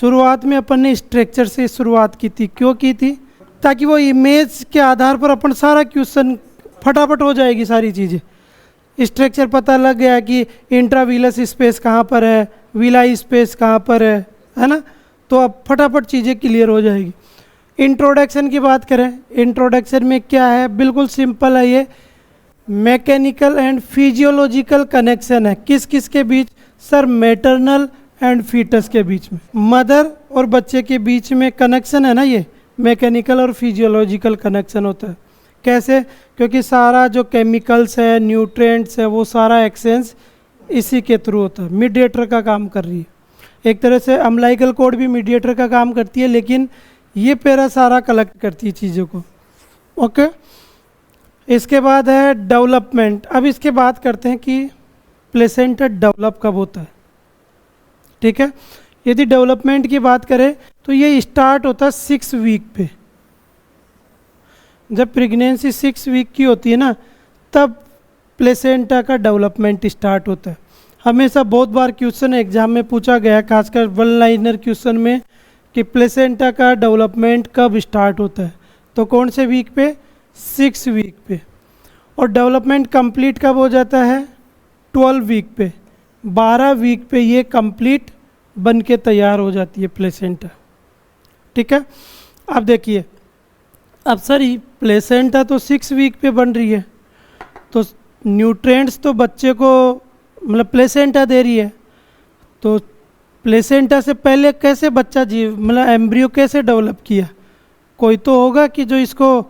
शुरुआत में अपन ने स्ट्रक्चर से शुरुआत की थी, क्यों की थी? ताकि वो इमेज के आधार पर अपन सारा क्वेश्चन फटाफट हो जाएगी सारी चीज़ें। स्ट्रक्चर पता लग गया कि इंट्राविलस स्पेस कहाँ पर है, विलाई स्पेस कहाँ पर है ना, तो अब फटाफट चीज़ें क्लियर हो जाएगी। इंट्रोडक्शन की बात करें, इंट्रोडक्शन में क्या है, बिल्कुल सिंपल है ये, मैकेनिकल एंड फिजियोलॉजिकल कनेक्शन है। किस किस के बीच? सर मैटरनल एंड फीटस के बीच में, मदर और बच्चे के बीच में कनेक्शन है ना, ये मैकेनिकल और फिजियोलॉजिकल कनेक्शन होता है। कैसे? क्योंकि सारा जो केमिकल्स है, न्यूट्रिएंट्स है, वो सारा एक्सचेंज इसी के थ्रू होता है, मीडिएटर का काम कर रही है। एक तरह से अम्लाइकल कोड भी मीडिएटर का काम करती है, लेकिन ये पैरा सारा कलेक्ट करती है चीज़ों को। ओके, इसके बाद है डेवलपमेंट। अब इसके बात करते हैं कि प्लेसेंटा डेवलप कब होता है। ठीक है, यदि डेवलपमेंट की बात करें तो ये स्टार्ट होता है 6 वीक पे। जब प्रेगनेंसी 6 वीक की होती है ना, तब प्लेसेंटा का डेवलपमेंट स्टार्ट होता है। हमेशा बहुत बार क्वेश्चन एग्जाम में पूछा गया, खासकर वन लाइनर क्वेश्चन में, कि प्लेसेंटा का डेवलपमेंट कब स्टार्ट होता है, तो कौन से वीक पे? 6 वीक पे। और डेवलपमेंट कंप्लीट कब हो जाता है? 12 वीक पे, 12 वीक पे ये कंप्लीट बन के तैयार हो जाती है प्लेसेंटा। ठीक है, अब देखिए, अब सर ये प्लेसेंटा तो 6 वीक पे बन रही है, तो न्यूट्रिएंट्स तो बच्चे को मतलब प्लेसेंटा दे रही है, तो प्लेसेंटा से पहले कैसे बच्चा मतलब एम्ब्रियो कैसे डेवलप किया? कोई तो होगा कि जो इसको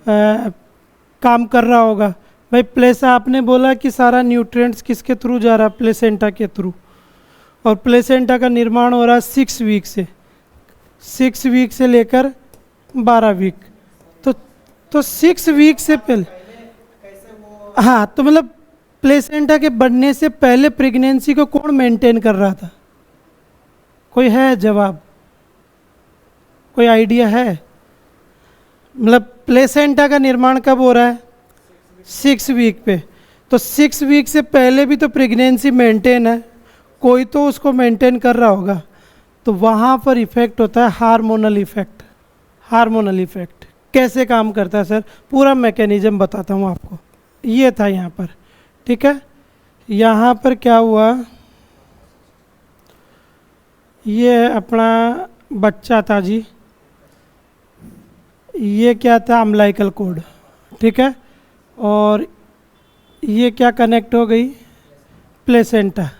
काम कर रहा होगा। भाई आपने बोला कि सारा न्यूट्रिएंट्स किसके थ्रू जा रहा है? प्लेसेंटा के थ्रू। और प्लेसेंटा का निर्माण हो रहा है 6 वीक से, 6 वीक से लेकर 12 वीक। तो 6 वीक से पहले, हाँ, तो मतलब प्लेसेंटा के बनने से पहले प्रेगनेंसी को कौन मेंटेन कर रहा था? कोई है जवाब? कोई आइडिया है? मतलब प्लेसेंटा का निर्माण कब हो रहा है? 6 वीक पे। तो 6 वीक से पहले भी तो प्रेगनेंसी मेंटेन है, कोई तो उसको मेंटेन कर रहा होगा। तो वहाँ पर इफेक्ट होता है हार्मोनल इफेक्ट। हार्मोनल इफेक्ट कैसे काम करता है सर? पूरा मैकेनिज्म बताता हूँ आपको। ये था यहाँ पर, ठीक है, यहाँ पर क्या हुआ, ये अपना बच्चा था जी, ये क्या था? Umbilical code. ठीक है, और ये क्या कनेक्ट हो गई? प्लेसेंटा।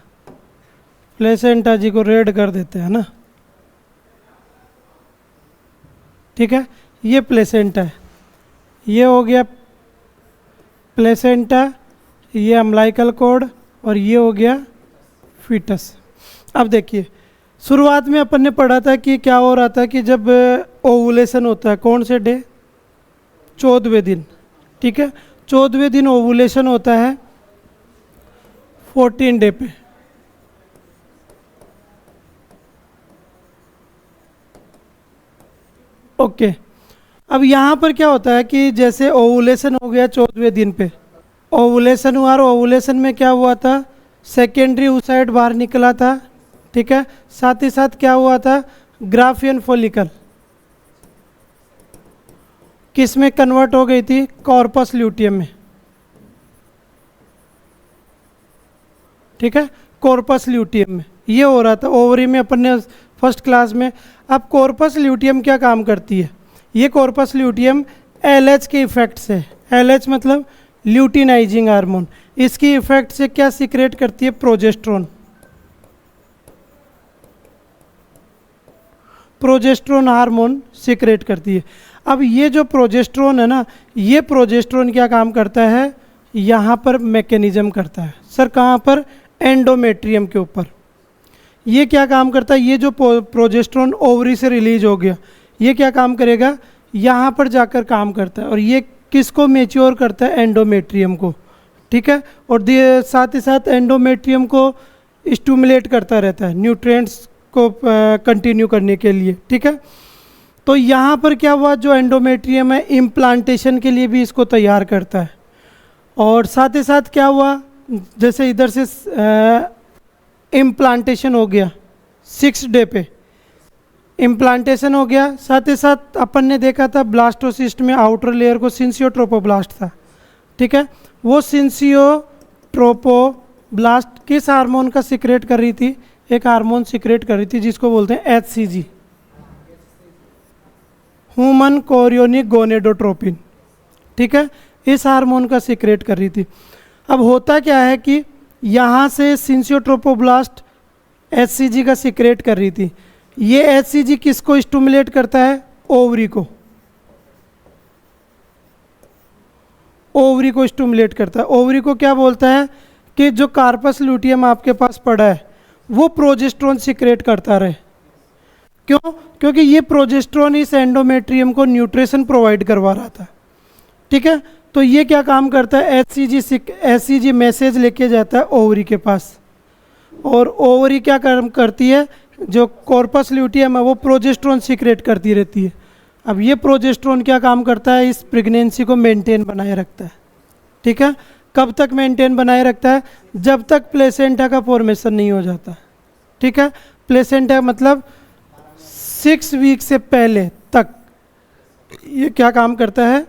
प्लेसेंटा जी को रेड कर देते हैं ना। ठीक है, ये प्लेसेंटा है, ये हो गया प्लेसेंटा, ये अम्लाइकल कोड, और ये हो गया फीटस। अब देखिए, शुरुआत में अपन ने पढ़ा था कि क्या हो रहा था कि जब ओवुलेशन होता है, कौन से डे? 14वें दिन। ठीक है, 14वें दिन ओवुलेशन होता है 14 डे पे। ओके, अब यहाँ पर क्या होता है कि जैसे ओवुलेशन हो गया 14वें दिन पे, ओवुलेशन हुआ, और ओवुलेशन में क्या हुआ था? सेकेंडरी oocyte बाहर निकला था। ठीक है, साथ ही साथ क्या हुआ था? ग्राफियन फॉलिकल किस में कन्वर्ट हो गई थी? कॉर्पस ल्यूटियम में। ठीक है, कॉर्पस ल्यूटियम में ये हो रहा था। ओवरी में अपन ने फर्स्ट क्लास में। अब कॉर्पस ल्यूटियम क्या काम करती है? ये कॉर्पस ल्यूटियम LH के इफेक्ट से, LH मतलब ल्यूटिनाइजिंग हार्मोन, इसकी इफेक्ट से क्या सीक्रेट करती है? प्रोजेस्टेरोन। प्रोजेस्टेरोन हार्मोन सीक्रेट करती है। अब ये जो प्रोजेस्टेरोन है ना, ये प्रोजेस्टेरोन क्या काम करता है? यहाँ पर मैकेनिज्म करता है। सर कहाँ पर? एंडोमेट्रियम के ऊपर। ये क्या काम करता है? ये जो प्रोजेस्टेरोन ओवरी से रिलीज हो गया, ये क्या काम करेगा? यहाँ पर जाकर काम करता है, और ये किसको मैच्योर करता है? एंडोमेट्रियम को। ठीक है, और साथ ही साथ एंडोमेट्रियम को स्टिमुलेट करता रहता है न्यूट्रिएंट्स को कंटिन्यू करने के लिए। ठीक है, तो यहाँ पर क्या हुआ? जो एंडोमेट्रियम है इम्प्लांटेशन के लिए भी इसको तैयार करता है। और साथ ही साथ क्या हुआ? जैसे इधर से इम्प्लांटेशन हो गया 6 डे पे, इम्प्लांटेशन हो गया। साथ ही साथ अपन ने देखा था ब्लास्टोसिस्ट में आउटर लेयर को सिंसियोट्रोपोब्लास्ट था, ठीक है। वो सिंसियोट्रोपोब्लास्ट किस हार्मोन का सिक्रेट कर रही थी? एक हार्मोन सिक्रेट कर रही थी जिसको बोलते हैं HCG, ह्यूमन कोरियोनिक गोनेडोट्रोपिन, ठीक है। इस हार्मोन का सिक्रेट कर रही थी। अब होता क्या है कि यहाँ से सिंसियोट्रोपोब्लास्ट HCG का सिक्रेट कर रही थी। ये HCG किसको स्टिमुलेट करता है? ओवरी को, ओवरी को स्टिमुलेट करता है। ओवरी को क्या बोलता है कि जो कार्पस ल्यूटियम आपके पास पड़ा है वो प्रोजेस्टेरोन सिक्रेट करता रहे। क्यों? क्योंकि ये प्रोजेस्टेरोन इस एंडोमेट्रियम को न्यूट्रिशन प्रोवाइड करवा रहा था, ठीक है। तो ये क्या काम करता है? HCG मैसेज लेके जाता है ओवरी के पास, और ओवरी क्या काम करती है? जो कॉर्पस ल्यूटियम है वो प्रोजेस्टेरोन सिक्रेट करती रहती है। अब ये प्रोजेस्टेरोन क्या काम करता है? इस प्रेगनेंसी को मेंटेन बनाए रखता है, ठीक है। कब तक मेंटेन बनाए रखता है? जब तक प्लेसेंटा का फॉर्मेशन नहीं हो जाता, ठीक है। प्लेसेंटा मतलब 6 वीक से पहले तक ये क्या काम करता है?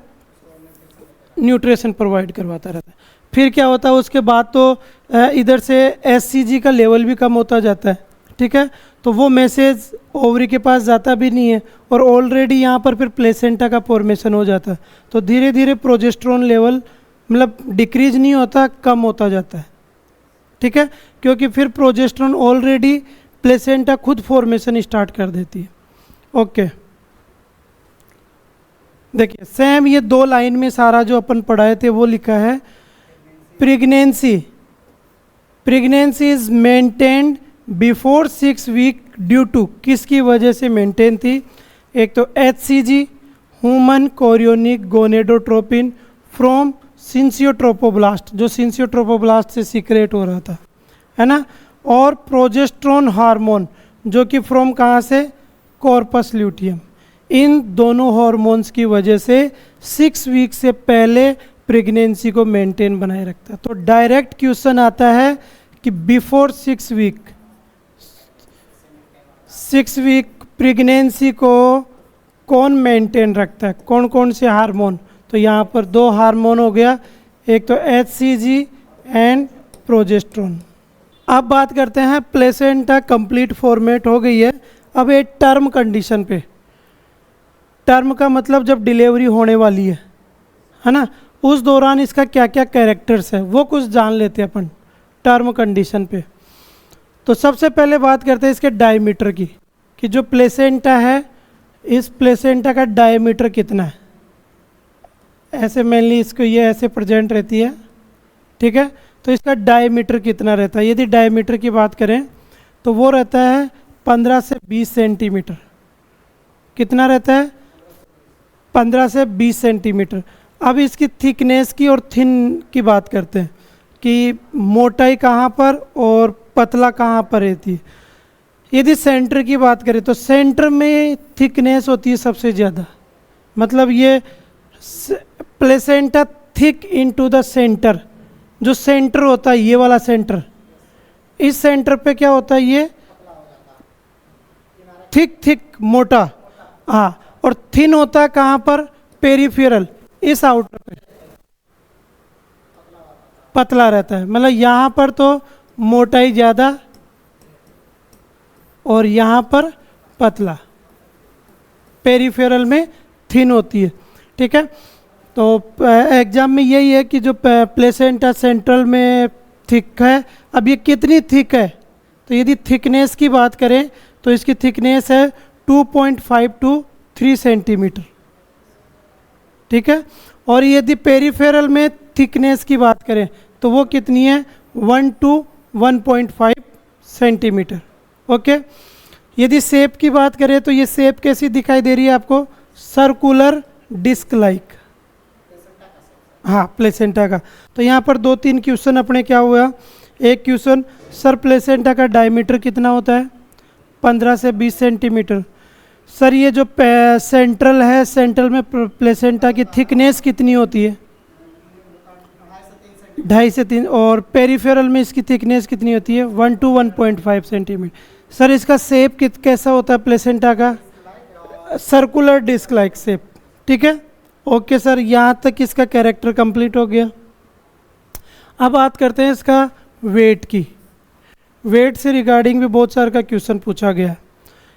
न्यूट्रिशन प्रोवाइड करवाता रहता है। फिर क्या होता है? उसके बाद तो इधर से HCG का लेवल भी कम होता जाता है, ठीक है। तो वो मैसेज ओवरी के पास जाता भी नहीं है, और ऑलरेडी यहाँ पर फिर प्लेसेंटा का फॉर्मेशन हो जाता है। तो धीरे धीरे प्रोजेस्टेरोन लेवल मतलब डिक्रीज नहीं होता, कम होता जाता है, ठीक है। क्योंकि फिर प्रोजेस्टेरोन ऑलरेडी प्लेसेंटा खुद फॉर्मेशन स्टार्ट कर देती है। ओके, देखिए सेम ये 2 लाइन में सारा जो अपन पढ़ाए थे वो लिखा है। Pregnancy is maintained before 6 week due to, किसकी वजह से मेंटेन थी? एक तो HCG, human chorionic gonadotropin from syncytiotrophoblast, जो सिंसियोट्रोपोब्लास्ट से सीक्रेट हो रहा था, है ना। और प्रोजेस्टेरोन हार्मोन जो कि फ्रॉम कहाँ से? Corpus luteum. इन दोनों हार्मोन्स की वजह से 6 वीक से पहले प्रेगनेंसी को मेंटेन बनाए रखता है। तो डायरेक्ट क्वेश्चन आता है कि बिफोर 6 वीक प्रेगनेंसी को कौन मेंटेन रखता है? कौन कौन से हार्मोन? तो यहाँ पर 2 हार्मोन हो गया, एक तो HCG एंड प्रोजेस्टेरोन। अब बात करते हैं प्लेसेंटा कंप्लीट फॉर्मेट हो गई है। अब एक टर्म कंडीशन पे, टर्म का मतलब जब डिलीवरी होने वाली है ना, उस दौरान इसका क्या क्या कैरेक्टर्स है वो कुछ जान लेते हैं अपन टर्म कंडीशन पे। तो सबसे पहले बात करते हैं इसके डायमीटर की, कि जो प्लेसेंटा है इस प्लेसेंटा का डायमीटर कितना है। ऐसे मेनली इसको ये ऐसे प्रेजेंट रहती है, ठीक है। तो इसका डायमीटर कितना रहता है? यदि डायमीटर की बात करें तो वो रहता है 15 से 20 सेंटीमीटर। कितना रहता है? 15 से 20 सेंटीमीटर। अब इसकी थिकनेस की और थिन की बात करते हैं कि मोटाई कहाँ पर और पतला कहाँ पर रहती है। यदि सेंटर की बात करें तो सेंटर में थिकनेस होती है सबसे ज़्यादा, मतलब ये placenta thick into the centre, जो सेंटर होता है ये वाला सेंटर, इस सेंटर पे क्या होता है? ये थिक मोटा, हाँ। और थिन होता है कहाँ पर? पेरिफेरल, इस आउटर पे पतला रहता है। मतलब यहाँ पर तो मोटाई ज़्यादा और यहाँ पर पतला, पेरिफेरल में थिन होती है, ठीक है। तो एग्जाम में यही है कि जो प्लेसेंटा सेंट्रल में थिक है। अब ये कितनी थिक है? तो यदि थिकनेस की बात करें तो इसकी थिकनेस है 2.5 to 3 सेंटीमीटर, ठीक है। और यदि पेरिफेरल में थिकनेस की बात करें तो वो कितनी है? 1 to 1.5 सेंटीमीटर, ओके। यदि शेप की बात करें तो ये शेप कैसी दिखाई दे रही है आपको? सर्कुलर डिस्क लाइक, हाँ, प्लेसेंटा का। तो यहाँ पर 2-3 क्वेश्चन अपने क्या हुआ? एक क्वेश्चन, सर प्लेसेंटा का डायमीटर कितना होता है? 15 से 20 सेंटीमीटर। सर ये जो सेंट्रल है, सेंट्रल में प्लेसेंटा की थिकनेस कितनी होती है? 2.5 से 3। और पेरिफेरल में इसकी थिकनेस कितनी होती है? 1 to 1.5 सेंटीमीटर। सर इसका शेप कैसा होता है प्लेसेंटा का? Circular disc like shape. ठीक है, ओके सर, यहाँ तक इसका कैरेक्टर कंप्लीट हो गया। अब बात करते हैं इसका वेट की। वेट से रिगार्डिंग भी बहुत सारे का क्वेश्चन पूछा गया।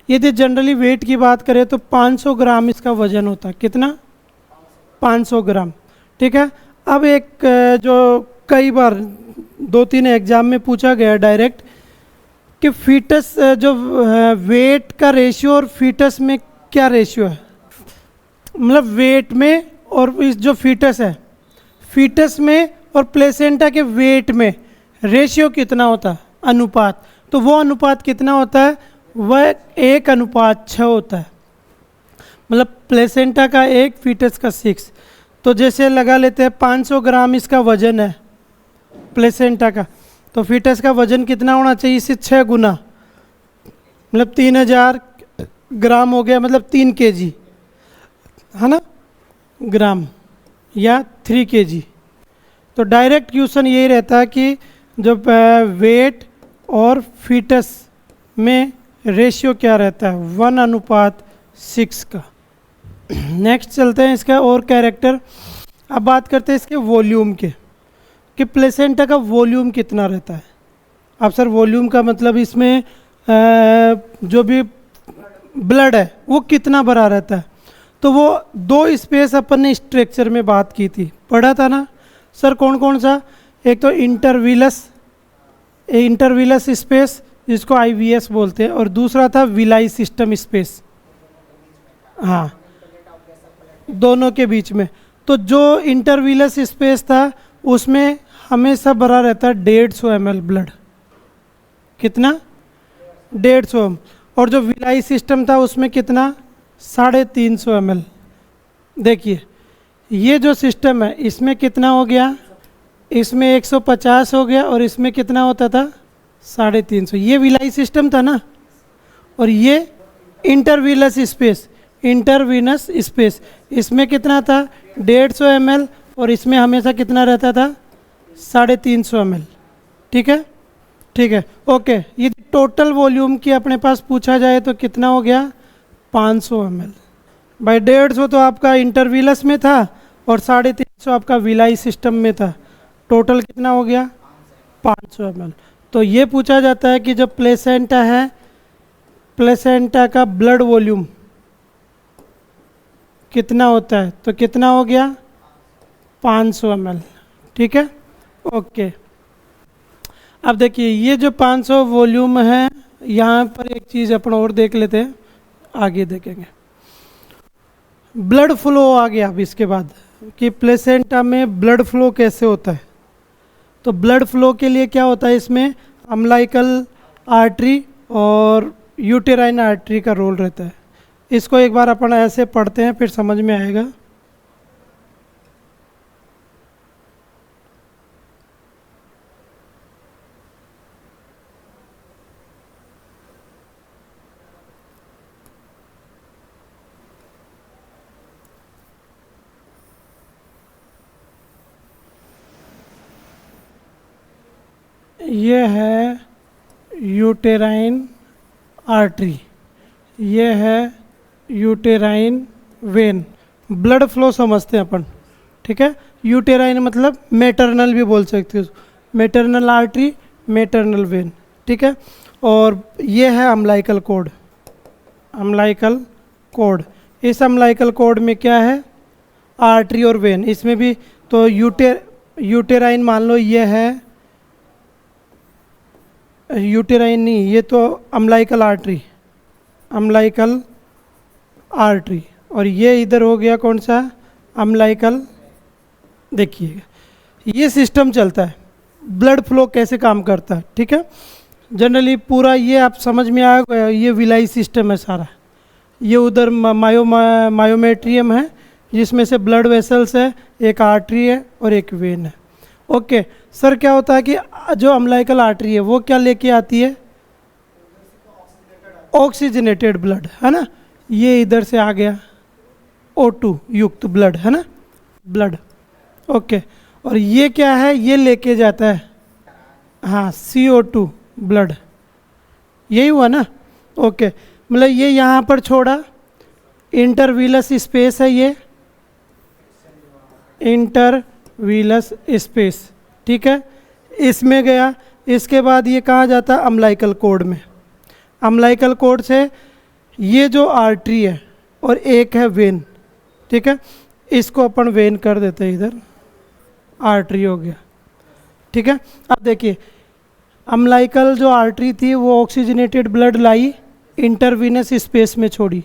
यदि जनरली वेट की बात करें तो 500 ग्राम इसका वजन होता है। कितना? 500 ग्राम। ठीक है, अब एक जो कई बार 2-3 एग्जाम में पूछा गया डायरेक्ट कि फीटस जो वेट का रेशियो और फीटस में क्या रेशियो है, मतलब वेट में और इस जो फीटस है, फीटस में और प्लेसेंटा के वेट में रेशियो कितना होता है, अनुपात। तो वो अनुपात कितना होता है? वह 1:6 होता है। मतलब प्लेसेंटा का 1, फीटस का 6। तो जैसे लगा लेते हैं 500 ग्राम इसका वजन है प्लेसेंटा का, तो फीटस का वजन कितना होना चाहिए? इससे 6 गुना, मतलब 3000 ग्राम हो गया, मतलब 3 kg है ना, ग्राम या 3 kg। तो डायरेक्ट क्वेश्चन यही रहता है कि जब वेट और फीटस में रेशियो क्या रहता है? 1:6 का। नेक्स्ट चलते हैं इसका और कैरेक्टर। अब बात करते हैं इसके वॉल्यूम के, कि प्लेसेंटा का वॉल्यूम कितना रहता है। अब सर वॉल्यूम का मतलब इसमें जो भी ब्लड है वो कितना भरा रहता है। तो वो 2 स्पेस अपन ने स्ट्रक्चर में बात की थी, पढ़ा था ना सर? कौन कौन सा? एक तो इंटरविलस स्पेस जिसको IVS बोलते हैं, और दूसरा था विलाई सिस्टम स्पेस। हाँ, दोनों के बीच में। तो जो इंटरविलस स्पेस था उसमें हमेशा भरा रहता है 150 ml ब्लड। कितना? 150 ml। और जो विलाई सिस्टम था उसमें कितना? 350 ml। देखिए ये जो सिस्टम है इसमें कितना हो गया? इसमें 150 हो गया, और इसमें कितना होता था? 350। ये विलाई सिस्टम था ना, और ये इंटरविलस स्पेस, इंटरवीनस स्पेस, इसमें कितना था? 150 ml, और इसमें हमेशा कितना रहता था? 350 ml। ठीक है, ठीक है, ओके। ये टोटल वॉल्यूम की अपने पास पूछा जाए तो कितना हो गया? 500 ml बाई 150 तो आपका इंटरविलस में था, और 350 आपका विलाई सिस्टम में था। टोटल कितना हो गया? 500 ml। तो ये पूछा जाता है कि जब प्लेसेंटा है, प्लेसेंटा का ब्लड वॉल्यूम कितना होता है? तो कितना हो गया? 500 ml। ठीक है, ओके। अब देखिए ये जो 500 वॉल्यूम है, यहाँ पर एक चीज़ अपन और देख लेते हैं, आगे देखेंगे। ब्लड फ्लो आ गया अब इसके बाद, कि प्लेसेंटा में ब्लड फ्लो कैसे होता है। तो ब्लड फ्लो के लिए क्या होता है इसमें? अम्लाइकल आर्टरी और यूटेराइन आर्टरी का रोल रहता है। इसको एक बार अपन ऐसे पढ़ते हैं, फिर समझ में आएगा। ये है यूटेराइन आर्टरी, ये है यूटेराइन वेन। ब्लड फ्लो समझते हैं अपन, ठीक है। यूटेराइन मतलब मैटरनल भी बोल सकते हो, मैटरनल आर्टरी, मैटरनल वेन, ठीक है। और ये है अम्लाइकल कोड, अम्लाइकल कोड। इस अम्लाइकल कोड में क्या है? आर्टरी और वेन। इसमें भी तो यूटेराइन मान लो ये है, यूटेराइन नहीं, ये तो अम्लाइकल आर्टरी, अम्लाइकल आर्टरी। और ये इधर हो गया कौन सा? अम्लाइकल। देखिए ये सिस्टम चलता है, ब्लड फ्लो कैसे काम करता है, ठीक है। जनरली पूरा ये आप समझ में आया, ये विलाई सिस्टम है सारा। ये उधर मायोमेट्रियम है जिसमें से ब्लड वेसल्स है, एक आर्टरी है और एक वेन है। ओके सर, क्या होता है कि जो अम्लाइकल आर्टरी है वो क्या लेके आती है? ऑक्सीजनेटेड ब्लड, है ना। ये इधर से आ गया O2 युक्त ब्लड, है ना, ब्लड। ओके, और ये क्या है? ये लेके जाता है, हाँ, CO2 ब्लड। यही हुआ ना, ओके। मतलब ये यहाँ पर छोड़ा, इंटरवीलस स्पेस है ये, इंटरवीलस स्पेस, ठीक है, इसमें गया। इसके बाद ये कहाँ जाता है, अम्लाइकल कोड में। अम्लाइकल कोड से ये जो आर्टरी है और एक है वेन, ठीक है, इसको अपन वेन कर देते हैं, इधर आर्टरी हो गया, ठीक है। अब देखिए अम्लाइकल जो आर्टरी थी वो ऑक्सीजनेटेड ब्लड लाई इंटरवीनस स्पेस में छोड़ी,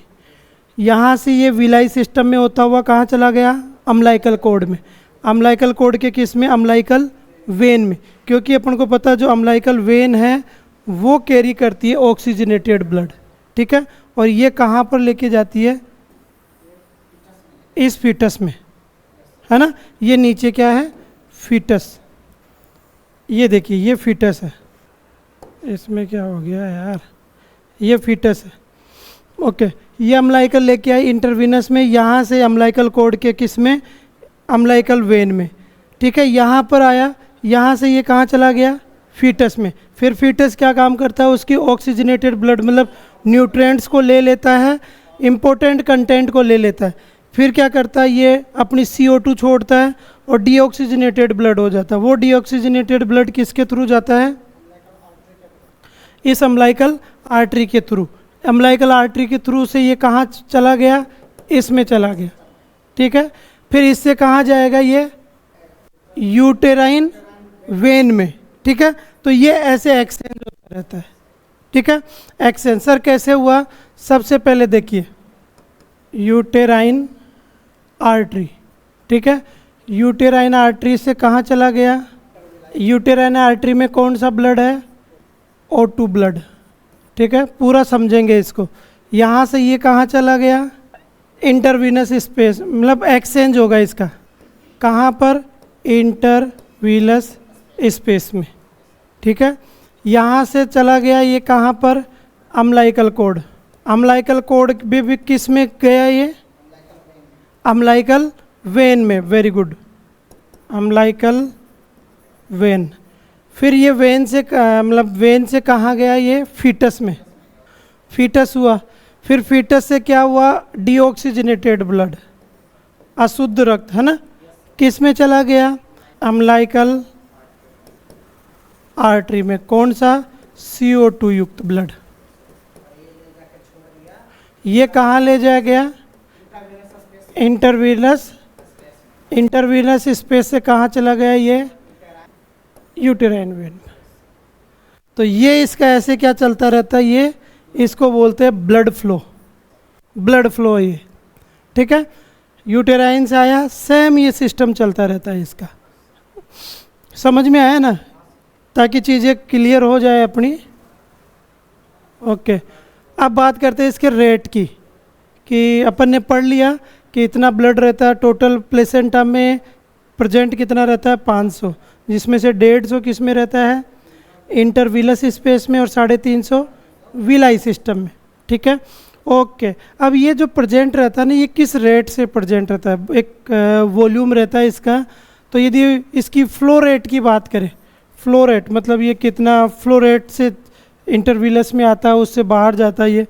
यहाँ से ये विलाई सिस्टम में होता हुआ कहाँ चला गया, अम्लाइकल कोड में। अम्लाइकल कोड के किस में, अम्लाइकल वेन में, क्योंकि अपन को पता जो अम्लाइकल वेन है वो कैरी करती है ऑक्सीजनेटेड ब्लड, ठीक है। और ये कहाँ पर लेके जाती है, इस फीटस में, है ना। ये नीचे क्या है, फीटस, ये देखिए ये फीटस है, इसमें क्या हो गया यार, ये फीटस है, ओके। ये अम्लाइकल लेके आई इंटरवीनस में, यहाँ से अम्लाइकल कोड के किस में, अम्लाइकल वेन में, ठीक है। यहाँ पर आया, यहाँ से ये कहाँ चला गया, फीटस में। फिर फीटस क्या काम करता है, उसकी ऑक्सीजनेटेड ब्लड मतलब न्यूट्रिएंट्स को ले लेता है, इम्पोर्टेंट कंटेंट को ले लेता है, फिर क्या करता है, ये अपनी CO2 छोड़ता है और डीऑक्सीजनेटेड ब्लड हो जाता है। वो डीऑक्सीजनेटेड ब्लड किसके थ्रू जाता है, इस अम्लाइकल आर्टरी के थ्रू। अम्लाइकल आर्टरी के थ्रू से ये कहाँ चला गया, इसमें चला गया, ठीक है। फिर इससे कहाँ जाएगा, ये यूटेराइन वेन में, ठीक है। तो ये ऐसे एक्सचेंज होता रहता है, ठीक है। एक्सचेंज सर कैसे हुआ, सबसे पहले देखिए यूटेराइन आर्टरी, ठीक है। यूटेराइन आर्टरी से कहाँ चला गया, यूटेराइन आर्टरी में कौन सा ब्लड है, O2 ब्लड, ठीक है। पूरा समझेंगे इसको। यहाँ से ये कहाँ चला गया, इंटरवीनस स्पेस, मतलब एक्सचेंज होगा इसका, कहाँ पर, इंटरवीनस स्पेस में, ठीक है। यहाँ से चला गया ये कहाँ पर, अम्लाइकल कोड। अम्लाइकल कोड भी किस में गया, ये अम्लाइकल वेन में, वेरी गुड, अम्लाइकल वेन। फिर ये वेन से मतलब वेन से कहाँ गया, ये फीटस में, फीटस हुआ। फिर फीटस से क्या हुआ, डीऑक्सीजनेटेड ब्लड, अशुद्ध रक्त, है ना, किस में चला गया, अम्लाइकल आर्टरी में, कौन सा, CO2 युक्त ब्लड। ये कहाँ ले जाया गया, इंटरवीनस, इंटरवीनस स्पेस से कहाँ चला गया, ये यूटेराइन वेन। तो ये इसका ऐसे क्या चलता रहता है, ये इसको बोलते हैं ब्लड फ्लो, ब्लड फ्लो ये, ठीक है। यूटेराइन से आया, सेम ये सिस्टम चलता रहता है इसका। समझ में आया ना, ताकि चीज़ें क्लियर हो जाए अपनी, ओके। अब बात करते हैं इसके रेट की, कि अपन ने पढ़ लिया कि इतना ब्लड रहता है टोटल प्लेसेंटा में, प्रेजेंट कितना रहता है 500, जिसमें से 150 किस में रहता है, इंटरवीलस स्पेस में, और 350 विलाई सिस्टम में, ठीक है, ओके। अब ये जो प्रेजेंट रहता है ना, ये किस रेट से प्रेजेंट रहता है, एक वॉल्यूम रहता है इसका। तो यदि इसकी फ्लो रेट की बात करें, फ्लो रेट मतलब ये कितना फ्लो रेट से इंटरवीलस में आता है, उससे बाहर जाता है ये।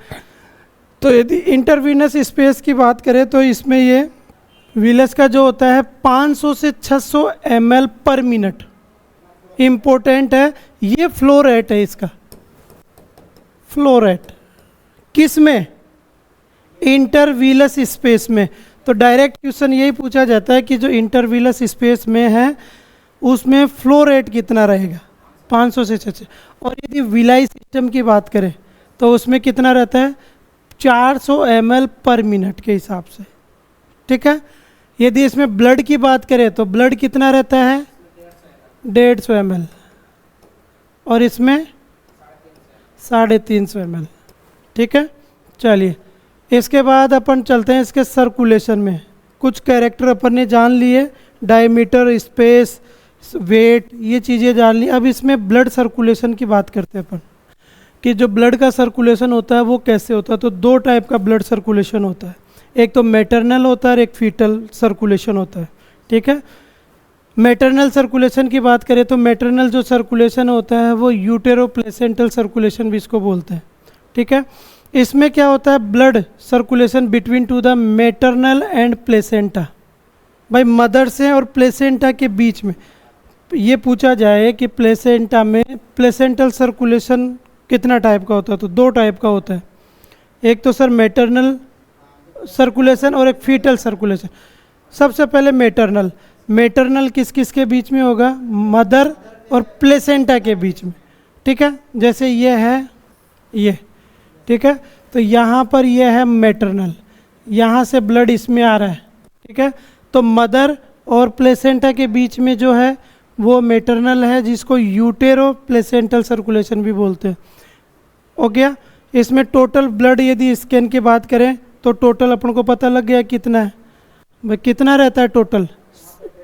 तो यदि इंटरवीनस स्पेस की बात करें तो इसमें ये विलस का जो होता है 500 से 600 ml पर मिनट, इम्पोर्टेंट है, ये फ्लो रेट है इसका, फ्लो रेट किस में, इंटरवीलस स्पेस में। तो डायरेक्ट क्वेश्चन यही पूछा जाता है कि जो इंटरवीलस स्पेस में है उसमें फ्लो रेट कितना रहेगा, 500 से 600। और यदि विलाई सिस्टम की बात करें तो उसमें कितना रहता है, 400 ml पर मिनट के हिसाब से, ठीक है। यदि इसमें ब्लड की बात करें तो ब्लड कितना रहता है, 150 ml, और इसमें 350 ml, ठीक है। चलिए इसके बाद अपन चलते हैं इसके सर्कुलेशन में। कुछ कैरेक्टर अपन ने जान लिए, डायमीटर, स्पेस, वेट, ये चीज़ें जान ली। अब इसमें ब्लड सर्कुलेशन की बात करते हैं अपन, कि जो ब्लड का सर्कुलेशन होता है वो कैसे होता है। तो 2 टाइप का ब्लड सर्कुलेशन होता है, एक तो मैटरनल होता है और एक फीटल सर्कुलेशन होता है, ठीक है। मैटरनल सर्कुलेशन की बात करें तो मैटरनल जो सर्कुलेशन होता है वो यूटेरो प्लेसेंटल सर्कुलेशन भी इसको बोलते हैं, ठीक है। इसमें क्या होता है, blood circulation between two the maternal and placenta, भाई मदर से और प्लेसेंटा के बीच में। ये पूछा जाए कि प्लेसेंटा में प्लेसेंटल सर्कुलेशन कितना टाइप का होता है, तो 2 टाइप का होता है। एक तो सर मैटरनल सर्कुलेशन और एक फीटल सर्कुलेशन। सबसे पहले मैटरनल, मैटरनल किस किस के बीच में होगा, मदर और प्लेसेंटा के बीच में, ठीक है। जैसे ये है ये, ठीक है, तो यहाँ पर ये है मैटरनल, यहाँ से ब्लड इसमें आ रहा है, ठीक है। तो मदर और प्लेसेंटा के बीच में जो है वो मैटरनल है, जिसको यूटेरो प्लेसेंटल सर्कुलेशन भी बोलते हैं। हो गया। इसमें टोटल ब्लड यदि स्कैन की बात करें तो टोटल अपन को पता लग गया कितना है, भाई कितना रहता है टोटल,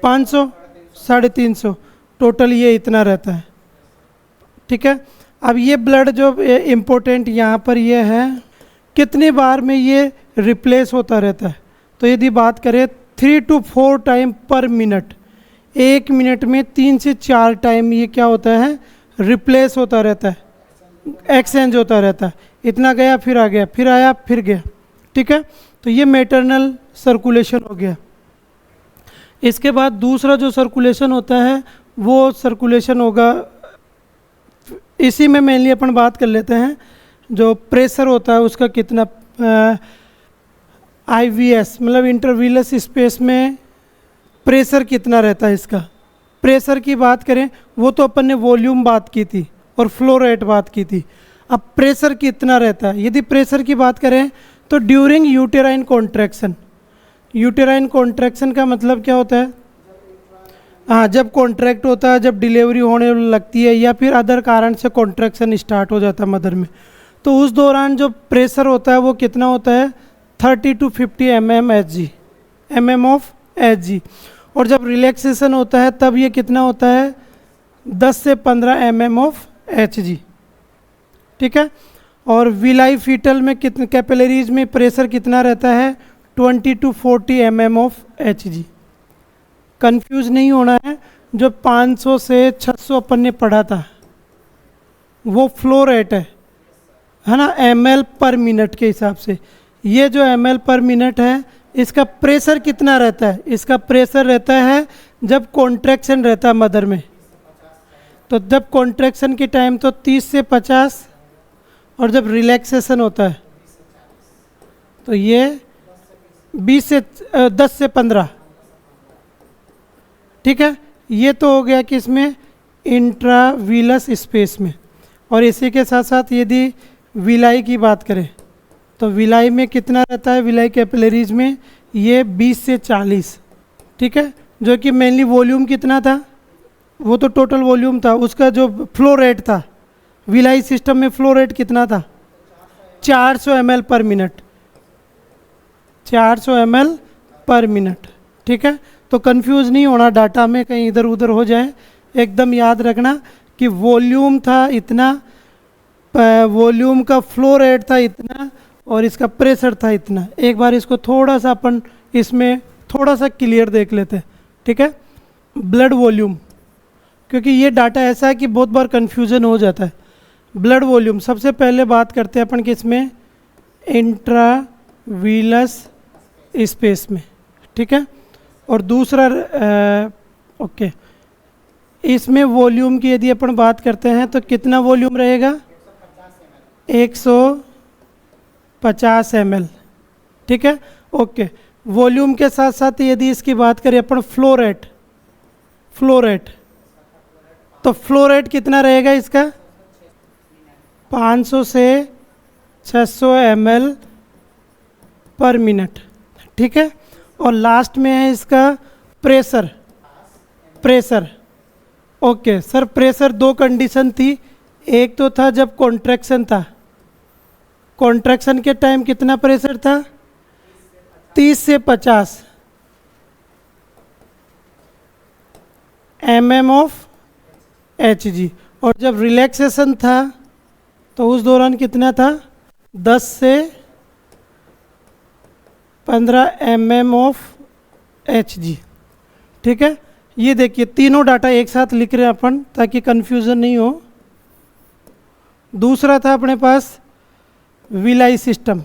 500 350 टोटल ये इतना रहता है, ठीक है। अब ये ब्लड जो इम्पोर्टेंट यहाँ पर ये है, कितनी बार में ये रिप्लेस होता रहता है, तो यदि बात करें 3 to 4 टाइम पर मिनट, 1 मिनट में 3 से 4 टाइम ये क्या होता है, रिप्लेस होता रहता है, एक्सचेंज होता रहता है। इतना गया फिर आ गया, फिर आया फिर गया, ठीक है। तो ये मैटरनल सर्कुलेशन हो गया। इसके बाद दूसरा जो सर्कुलेशन होता है वो सर्कुलेशन होगा, इसी में मेनली अपन बात कर लेते हैं, जो प्रेशर होता है उसका कितना, IVS मतलब इंटरवीलस स्पेस में प्रेशर कितना रहता है इसका। प्रेशर की बात करें वो तो अपन ने वॉल्यूम बात की थी और फ्लो रेट बात की थी। अब प्रेशर कितना रहता है, यदि प्रेशर की बात करें तो during uterine contraction, uterine contraction का मतलब क्या होता है, हाँ जब कॉन्ट्रैक्ट होता है, जब डिलीवरी होने लगती है या फिर अदर कारण से कॉन्ट्रैक्शन स्टार्ट हो जाता है मदर में, तो उस दौरान जो प्रेशर होता है वो कितना होता है 30 to 50 mm ऑफ Hg। और जब रिलैक्सेशन होता है तब ये कितना होता है 10 से 15 mm ऑफ Hg, ठीक है। और विलाई फीटल में कितने कैपिलरीज में प्रेशर कितना रहता है 20 to 40 mm of Hg। Confuse नहीं होना है, जो 500 से 600 अपन ने पढ़ा था वो फ्लो रेट है ना, ml पर मिनट के हिसाब से। ये जो ml पर मिनट है इसका प्रेशर कितना रहता है, इसका प्रेशर रहता है जब कॉन्ट्रैक्शन रहता है मदर में, तो जब कॉन्ट्रैक्शन के टाइम तो 30 से 50, और जब रिलैक्सेशन होता है तो ये 10 से 15, ठीक है। ये तो हो गया कि इसमें इंट्रावीलस स्पेस में। और इसी के साथ साथ यदि विलाई की बात करें तो विलाई में कितना रहता है, विलाई कैपिलरीज में ये 20 से 40, ठीक है। जो कि मेनली वॉल्यूम कितना था, वो तो टोटल वॉल्यूम था, उसका जो फ्लो रेट था विलाई सिस्टम में फ्लो रेट कितना था 400 ml पर मिनट, 400 ml पर मिनट, ठीक है। तो कंफ्यूज नहीं होना डाटा में कहीं इधर उधर हो जाए, एकदम याद रखना कि वॉल्यूम था इतना, वॉल्यूम का फ्लो रेट था इतना और इसका प्रेशर था इतना। एक बार इसको थोड़ा सा अपन इसमें थोड़ा सा क्लियर देख लेते हैं, ठीक है। ब्लड वॉल्यूम, क्योंकि ये डाटा ऐसा है कि बहुत बार कन्फ्यूज़न हो जाता है। ब्लड वॉल्यूम सबसे पहले बात करते हैं अपन किस में, इंट्रावीलस स्पेस में, ठीक है। और दूसरा ओके, इसमें वॉल्यूम की यदि अपन बात करते हैं तो कितना वॉल्यूम रहेगा 150 ml, ठीक है। ओके, वॉल्यूम के साथ साथ यदि इसकी बात करें अपन फ्लो रेट, तो फ्लो रेट कितना रहेगा इसका 500 से 600 ml पर मिनट, ठीक है। और लास्ट में है इसका pressure. Okay sir, pressure 2 condition थी, एक तो था जब कॉन्ट्रैक्शन था, कॉन्ट्रैक्शन के टाइम कितना प्रेशर था 30 से 50 mm ऑफ Hg। और जब रिलैक्सेशन था तो उस दौरान कितना था 10 से 15 mm ऑफ Hg, ठीक है। ये देखिए तीनों डाटा एक साथ लिख रहे हैं अपन ताकि कंफ्यूजन नहीं हो। दूसरा था अपने पास विलाई सिस्टम।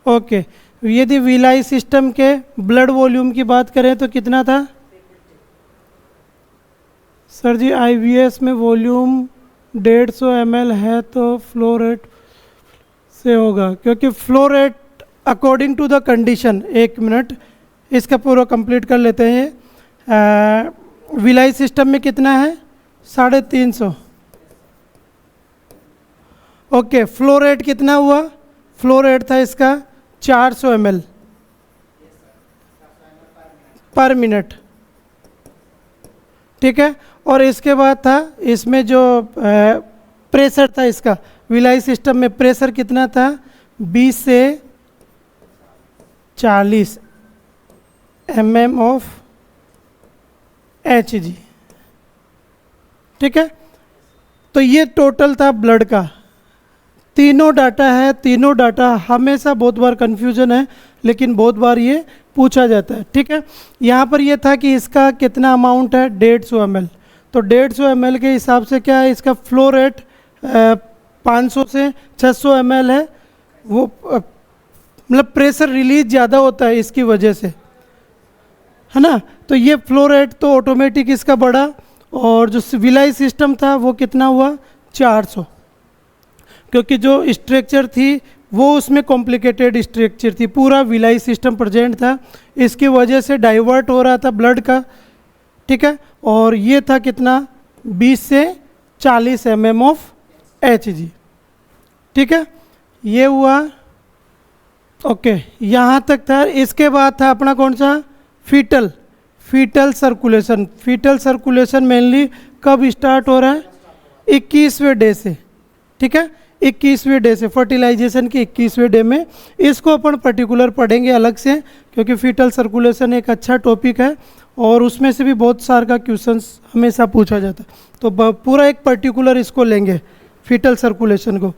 ओके, यदि विलाई सिस्टम के ब्लड वॉल्यूम की बात करें तो कितना था सर जी? आईवीएस में वॉल्यूम 150 ml है तो फ्लो रेट से होगा, क्योंकि flow rate according to the condition. एक मिनट इसका पूरा कंप्लीट कर लेते हैं। विलाई सिस्टम में कितना है? 350। ओके, फ्लो रेट कितना हुआ? फ्लो रेट था इसका 400 ml पर मिनट, ठीक है। और इसके बाद था इसमें जो प्रेशर था इसका, विलाई सिस्टम में प्रेशर कितना था? 20 से 40 mm ऑफ Hg, ठीक है। तो ये टोटल था ब्लड का। तीनों डाटा है, तीनों डाटा हमेशा बहुत बार कंफ्यूजन है, लेकिन बहुत बार ये पूछा जाता है, ठीक है। यहाँ पर ये था कि इसका कितना अमाउंट है? 150 ml। तो 150 ml के हिसाब से क्या है, इसका फ्लो रेट 500 से 600 ml है। वो मतलब प्रेशर रिलीज ज़्यादा होता है इसकी वजह से, है ना। तो ये फ्लो रेट तो ऑटोमेटिक इसका बढ़ा, और जो विलाई सिस्टम था वो कितना हुआ? 400, क्योंकि जो स्ट्रक्चर थी वो उसमें कॉम्प्लिकेटेड स्ट्रक्चर थी, पूरा विलाई सिस्टम प्रेजेंट था, इसकी वजह से डाइवर्ट हो रहा था ब्लड का, ठीक है। और ये था कितना? 20 से 40 mm ऑफ Hg, ठीक है। ये हुआ, ओके, यहाँ तक था। इसके बाद था अपना कौन सा? Fetal circulation. Fetal circulation mainly कब स्टार्ट हो रहा है? 21वें डे से, ठीक है। 21वें डे से, फर्टिलाइजेशन के 21वें डे में। इसको अपन पर्टिकुलर पढ़ेंगे अलग से, क्योंकि फीटल सर्कुलेशन एक अच्छा टॉपिक है और उसमें से भी बहुत सारे का क्वेश्चंस हमेशा पूछा जाता है। तो पूरा एक पर्टिकुलर इसको लेंगे, फीटल सर्कुलेशन को।